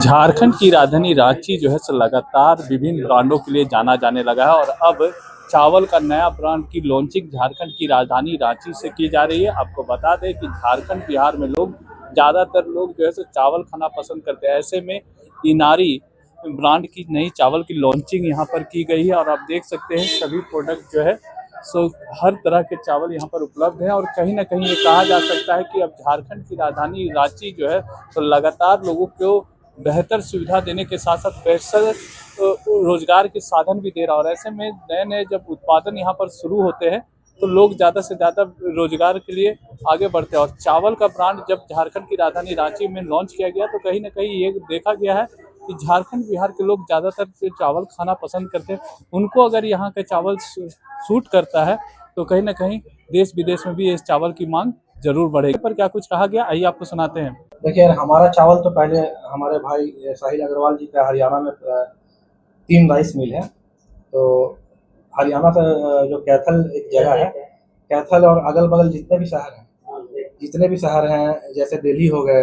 झारखंड की राजधानी रांची जो है सो लगातार विभिन्न ब्रांडों के लिए जाना जाने लगा है और अब चावल का नया ब्रांड की लॉन्चिंग झारखंड की राजधानी रांची से की जा रही है। आपको बता दें कि झारखंड बिहार में ज़्यादातर लोग जो है सो चावल खाना पसंद करते हैं। ऐसे में इनारी ब्रांड की नई चावल की लॉन्चिंग यहाँ पर की गई है और आप देख सकते हैं सभी प्रोडक्ट जो है सो हर तरह के चावल यहाँ पर उपलब्ध है। और कहीं ना कहीं ये कहा जा सकता है कि अब झारखंड की राजधानी रांची जो है तो लगातार लोगों को बेहतर सुविधा देने के साथ साथ बेहतर रोजगार के साधन भी दे रहा है। और ऐसे में नए नए जब उत्पादन यहाँ पर शुरू होते हैं तो लोग ज़्यादा से ज़्यादा रोजगार के लिए आगे बढ़ते हैं। और चावल का ब्रांड जब झारखंड की राजधानी रांची में लॉन्च किया गया तो कहीं ना कहीं ये देखा गया है कि झारखंड बिहार के लोग ज़्यादातर जो चावल खाना पसंद करते हैं, उनको अगर यहाँ का चावल सूट करता है तो कहीं ना कहीं देश विदेश में भी इस चावल की मांग जरूर बढ़ेगी। पर क्या कुछ कहा गया, आइए आपको सुनाते हैं। देखिए, हमारा चावल तो पहले हमारे भाई साहिल अग्रवाल जी का हरियाणा में 3 राइस मिल है। तो हरियाणा से जो कैथल एक जगह है, कैथल और अगल बगल जितने भी शहर हैं जैसे दिल्ली हो गए,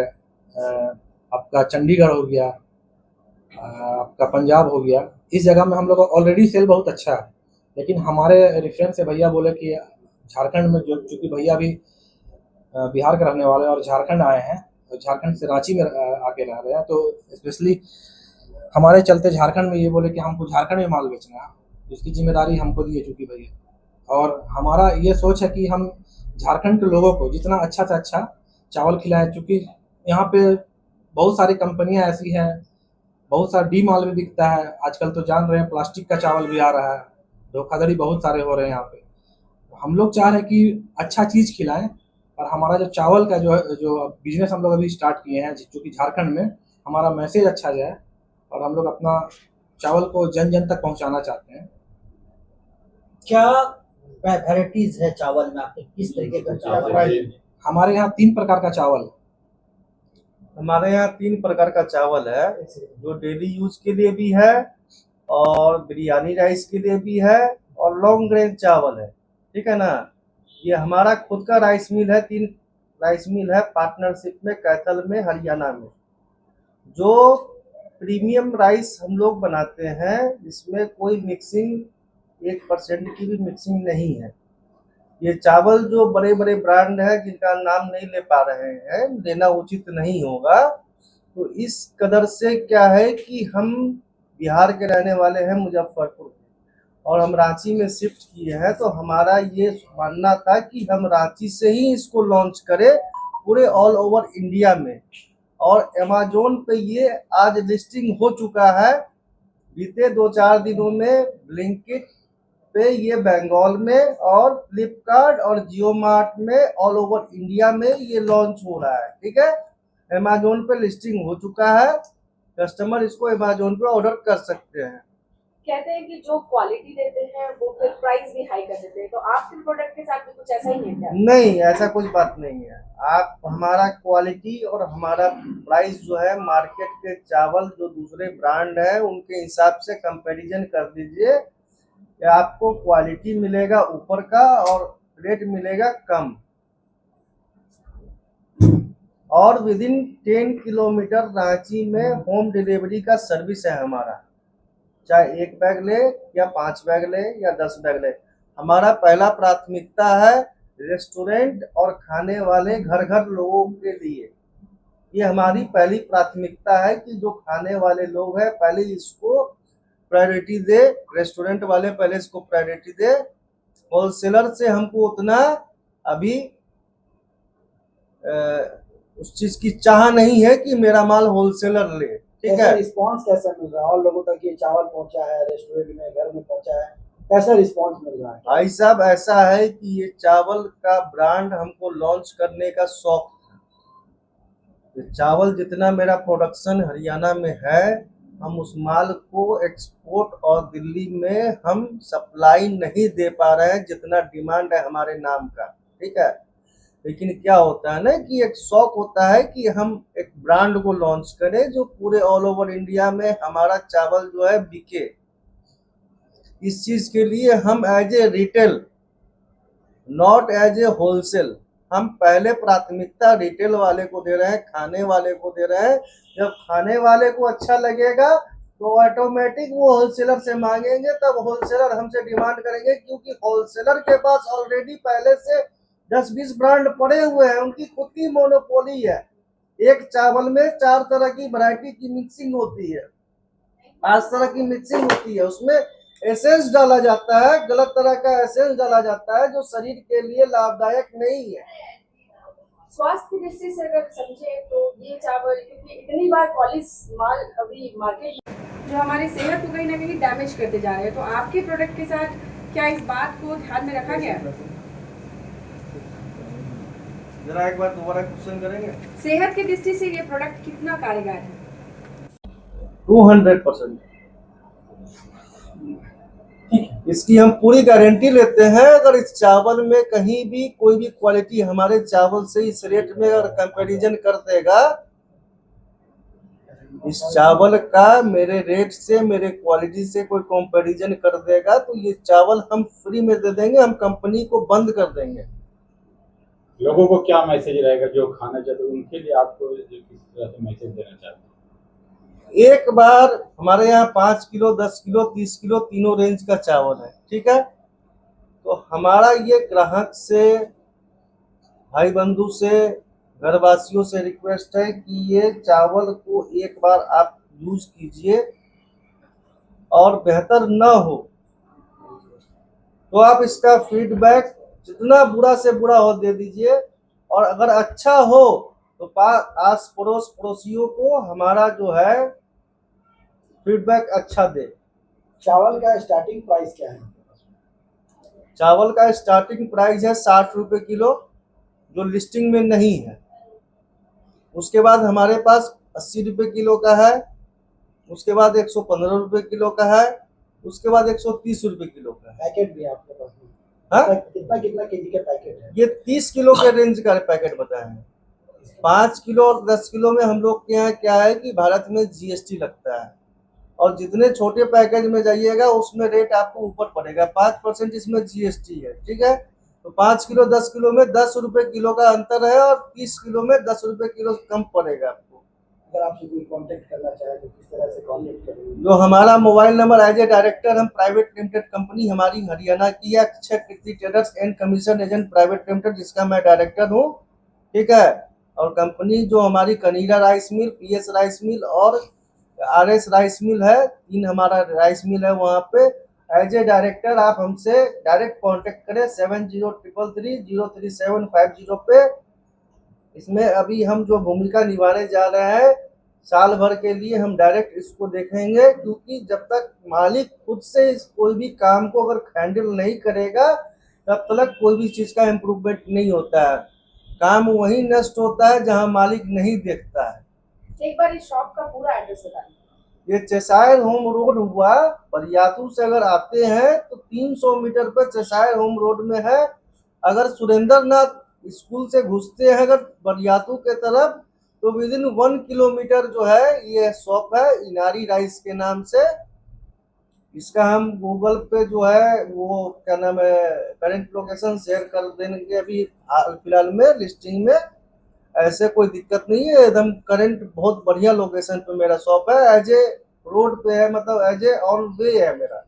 आपका चंडीगढ़ हो गया, आपका पंजाब हो गया, इस जगह में हम लोग का ऑलरेडी सेल बहुत अच्छा है। लेकिन हमारे रेफरेंस से भैया बोले कि झारखंड में जो चूँकि भैया भी बिहार के रहने वाले और झारखंड आए हैं, तो झारखंड से रांची में आके रह रहे हैं, तो स्पेशली हमारे चलते झारखंड में ये बोले कि हमको झारखंड में माल बेचना है, उसकी जिम्मेदारी हमको दी है चूँकि भैया। और हमारा ये सोच है कि हम झारखंड के लोगों को जितना अच्छा से अच्छा चावल खिलाएं, चूँकि यहाँ पे बहुत सारी कंपनियाँ ऐसी हैं, बहुत सारा डी माल भी बिकता है आजकल, तो जान रहे हैं प्लास्टिक का चावल भी आ रहा है, धोखाधड़ी बहुत सारे हो रहे हैं यहाँ पे। हम लोग चाह रहे हैं कि अच्छा चीज़ खिलाएं। और हमारा जो चावल का जो बिजनेस हम लोग अभी स्टार्ट किए हैं, चूँकि झारखंड में हमारा मैसेज अच्छा जाए और हम लोग अपना चावल को जन जन तक पहुंचाना चाहते हैं। क्या वैरायटीज है चावल में, आपके किस तरीके का चावल? हमारे यहाँ 3 प्रकार का चावल हमारे यहाँ 3 प्रकार का चावल है, जो डेली यूज के लिए भी है और बिरयानी राइस के लिए भी है और लॉन्ग ग्रेन चावल है। ठीक है ना। ये हमारा खुद का राइस मिल है, 3 राइस मिल है पार्टनरशिप में कैथल में हरियाणा में। जो प्रीमियम राइस हम लोग बनाते हैं, इसमें कोई मिक्सिंग 1% की भी मिक्सिंग नहीं है। ये चावल जो बड़े बड़े ब्रांड है जिनका नाम नहीं ले पा रहे हैं, लेना उचित नहीं होगा, तो इस कदर से क्या है कि हम बिहार के रहने वाले हैं, मुजफ्फरपुर और हम रांची में शिफ्ट किए हैं। तो हमारा ये मानना था कि हम रांची से ही इसको लॉन्च करें पूरे ऑल ओवर इंडिया में। और अमेज़न पे ये आज लिस्टिंग हो चुका है, बीते 2-4 दिनों में ब्लिंकिट पे ये बंगाल में और फ्लिपकार्ट और जियो मार्ट में ऑल ओवर इंडिया में ये लॉन्च हो रहा है। ठीक है, अमेज़न पे लिस्टिंग हो चुका है, कस्टमर इसको अमेज़न पे ऑर्डर कर सकते हैं। कहते हैं कि जो क्वालिटी देते हैं वो फिर प्राइस भी हाई कर देते हैं, तो आपके प्रोडक्ट के साथ भी कुछ ऐसा ही है क्या? नहीं, ऐसा कुछ बात नहीं है। आप हमारा क्वालिटी और हमारा प्राइस जो है मार्केट के चावल जो दूसरे ब्रांड है उनके हिसाब से कंपैरिजन कर दीजिए, आपको क्वालिटी मिलेगा ऊपर का और रेट मिलेगा कम। और विदिन 10 किलोमीटर रांची में होम डिलीवरी का सर्विस है हमारा, चाहे 1 बैग ले या 5 बैग ले या 10 बैग ले। हमारा पहला प्राथमिकता है रेस्टोरेंट और खाने वाले घर घर लोगों के लिए। ये हमारी पहली प्राथमिकता है कि जो खाने वाले लोग हैं पहले इसको प्रायोरिटी दे, रेस्टोरेंट वाले पहले इसको प्रायोरिटी दे। होलसेलर से हमको उतना अभी उस चीज की चाह नहीं है कि मेरा माल होलसेलर ले। ठीक है। रिस्पांस कैसा मिल रहा है? और लोगों तक ये चावल पहुंचा है, रेस्टोरेंट में, घर में पहुंचा है, कैसा रिस्पांस मिल रहा है? भाई साहब, ऐसा है कि ये चावल का ब्रांड हमको लॉन्च करने का शौक था। चावल जितना मेरा प्रोडक्शन हरियाणा में है, हम उस माल को एक्सपोर्ट और दिल्ली में हम सप्लाई नहीं दे पा रहे हैं जितना डिमांड है हमारे नाम का। ठीक है। लेकिन क्या होता है ना कि एक शौक होता है कि हम एक ब्रांड को लॉन्च करें जो पूरे ऑल ओवर इंडिया में हमारा चावल जो है बिके। इस चीज के लिए हम as a retail, not as a wholesale, हम पहले प्राथमिकता रिटेल वाले को दे रहे हैं, खाने वाले को दे रहे हैं। जब खाने वाले को अच्छा लगेगा तो ऑटोमेटिक वो होलसेलर से मांगेंगे, तब होलसेलर हमसे डिमांड करेंगे, क्योंकि होलसेलर के पास ऑलरेडी पहले से 10-20 ब्रांड पड़े हुए हैं, उनकी खुद की मोनोपोली है। एक चावल में 4 तरह की वैरायटी की मिक्सिंग होती है, 5 तरह की मिक्सिंग होती है, उसमें एसेंस डाला जाता है, गलत तरह का एसेंस डाला जाता है जो शरीर के लिए लाभदायक नहीं है। स्वास्थ्य की दृष्टि से अगर समझे तो ये चावल, क्योंकि इतनी बार पॉलिश माल अभी मार्केट जो हमारी सेहत को कहीं ना कहीं डैमेज करते जा रहे हैं, तो आपके प्रोडक्ट के साथ क्या इस बात को ध्यान में रखा गया है? जरा एक बार दोबारा क्वेश्चन करेंगे। सेहत की दृष्टि से ये प्रोडक्ट कितना कारगर है? 200%। इसकी हम पूरी गारंटी लेते हैं। अगर इस चावल में कहीं भी कोई भी क्वालिटी हमारे चावल से इस रेट में अगर कंपैरिजन कर देगा, इस चावल का मेरे रेट से, मेरे क्वालिटी से कोई कंपैरिजन कर देगा, तो ये चावल हम फ्री में दे देंगे, हम कंपनी को बंद कर देंगे। लोगों को क्या मैसेज रहेगा जो खाना चाहते हैं उनके लिए, आपको किस तरह से मैसेज देना चाहते हैं? एक बार हमारे यहाँ 5 किलो, 10 किलो, 30 किलो तीनों रेंज का चावल है, ठीक है। तो हमारा ये ग्राहक से, भाई बंधु से, घरवासियों से रिक्वेस्ट है कि ये चावल को एक बार आप यूज कीजिए, और बेहतर ना हो तो आप इसका फीडबैक जितना बुरा से बुरा हो दे दीजिए, और अगर अच्छा हो तो आस पड़ोस पड़ोसियों को हमारा जो है फीडबैक अच्छा दे। चावल का स्टार्टिंग प्राइस क्या है? चावल का स्टार्टिंग प्राइस है 60 रुपए किलो, जो लिस्टिंग में नहीं है। उसके बाद हमारे पास 80 रुपए किलो का है, उसके बाद 115 रुपए किलो का है, उसके बाद 130 रुपए किलो का है। पैकेट भी है आपके पास में? हाँ? कितना कितना केजी के पैकेट है? ये 30 किलो के रेंज का पैकेट बताए हैं। 5 किलो और 10 किलो में हम लोग के यहाँ क्या है कि भारत में GST लगता है, और जितने छोटे पैकेज में जाइएगा उसमें रेट आपको ऊपर पड़ेगा। 5% इसमें GST है, ठीक है। तो 5 किलो 10 किलो में 10 रुपए किलो का अंतर है, और 30 किलो में 10 रुपए किलो कम पड़ेगा आपको। अगर आपसे कोई कांटेक्ट करना चाहे तो किस तरह से कांटेक्ट करेंगे? जो हमारा mobile number, as a director, हम प्राइवेट लिमिटेड कंपनी हमारी हरियाणा की है, Akshay Kirti traders and commission agent private limited, जिसका मैं डायरेक्टर हूँ, ठीक है। और कंपनी जो हमारी Kanira rice mill, PS rice mill और RS राइस मिल है, 3 हमारा राइस मिल है। वहाँ पे एज ए डायरेक्टर आप हमसे डायरेक्ट कांटेक्ट करें 7033033750 पे। इसमें अभी हम जो भूमिका निभाने जा रहे हैं, साल भर के लिए हम डायरेक्ट इसको देखेंगे, क्योंकि जब तक मालिक खुद से इस कोई भी काम को अगर हैंडल नहीं करेगा, तब तक कोई भी चीज़ का इम्प्रूवमेंट नहीं होता है। काम वहीं नष्ट होता है जहां मालिक नहीं देखता है। एक बार इस शॉप का पूरा एड्रेस बता दीजिए। ये चेसायर होम रोड हुआ, बरियातू से अगर आते हैं तो 300 मीटर पर चेसायर होम रोड में है। अगर सुरेंद्र नाथ स्कूल से घुसते हैं अगर बरियातू के तरफ, तो विदिन 1 किलोमीटर जो है ये शॉप है, इनारी राइस के नाम से। इसका हम गूगल पे जो है वो क्या नाम है, करंट लोकेशन शेयर कर देंगे अभी फिलहाल में लिस्टिंग में। ऐसे कोई दिक्कत नहीं है, एकदम करंट बहुत बढ़िया लोकेशन पे मेरा शॉप है, एज ए रोड पे है, मतलब एज ए ऑन वे है मेरा।